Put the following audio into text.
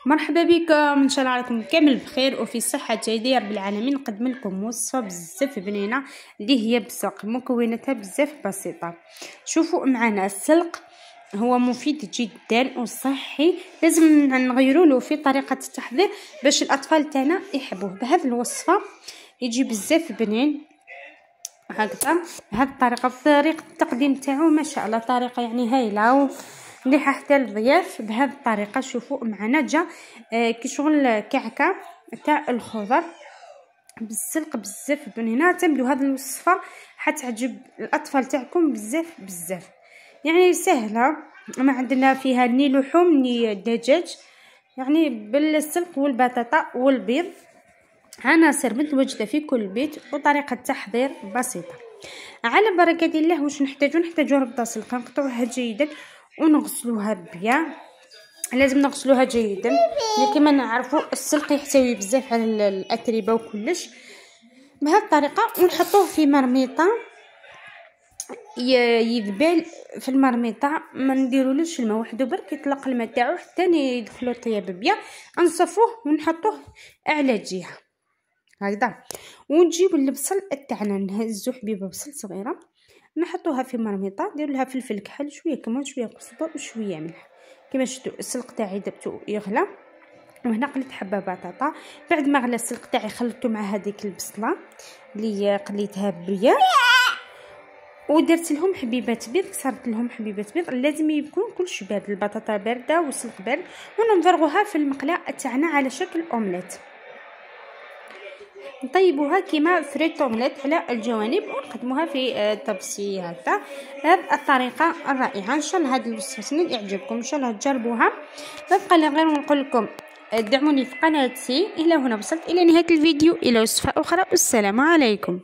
مرحبا بكم، ان شاء الله عليكم كامل بخير وفي صحه جيده يا رب العالمين. نقدم لكم وصفه بزاف بنينه اللي هي بالسلق. مكوناتها بزاف بسيطه. شوفوا معنا السلق هو مفيد جدا وصحي، لازم نغيروا له في طريقه التحضير باش الاطفال تاعنا يحبوه. بهذه الوصفه يجي بزاف بنين هكذا بهذه الطريقه. طريقه التقديم تاعو ما شاء الله طريقه يعني هايله مليحه حتى للضياف. بهذه الطريقه شوفوا معنا جا كي شغل كعكه تاع الخضر بالسلق بزاف بنينه. اعتمدوا هذه الوصفه حتعجب الاطفال تاعكم بزاف يعني سهله. ما عندنا فيها ني لحوم ني دجاج، يعني بالسلق والبطاطا والبيض، عناصر متواجده في كل بيت وطريقه تحضير بسيطه. على بركه الله واش نحتاجو ربطه سلق نقطعوها جيدا ونغسلوها بيان. لازم نغسلوها جيدا كما نعرفوا السلق يحتوي بزاف على الاتربه وكلش. بهذه الطريقه ونحطوه في مرميطه يذبل في المرميطه، ما نديرولوش الماء وحده برك يطلق الماء تاعو حتى يدخلوا الطياب بيان. نصفوه ونحطوه على جهه هكذا، ونجيب البصل تاعنا نهزو حبيبه بصل صغيره نحطوها في مرميطه، ندير لها فلفل كحل شويه كمون شويه قزبر وشويه ملح. كما شفتوا السلق تاعي دبتو يغلى، وهنا قليت حبه بطاطا. بعد ما غلى السلق تاعي خلطته مع هذيك البصله اللي قليتها بريا ودرت لهم حبيبات بيض، كسرت لهم حبيبات بيض. لازم يكون كلش بارد، البطاطا بارده والسلق بارد، ونفرغوها في المقله تاعنا على شكل اومليت. نطيبوها كيما فريت اومليت على الجوانب ونقدموها في طبسي هكذا. هذه الطريقه الرائعه. ان شاء الله هذه الوصفه يعجبكم، ان شاء الله تجربوها. ما بقى لي غير نقول لكم دعموني في قناتي. الى هنا وصلت الى نهايه الفيديو، الى وصفه اخرى، والسلام عليكم.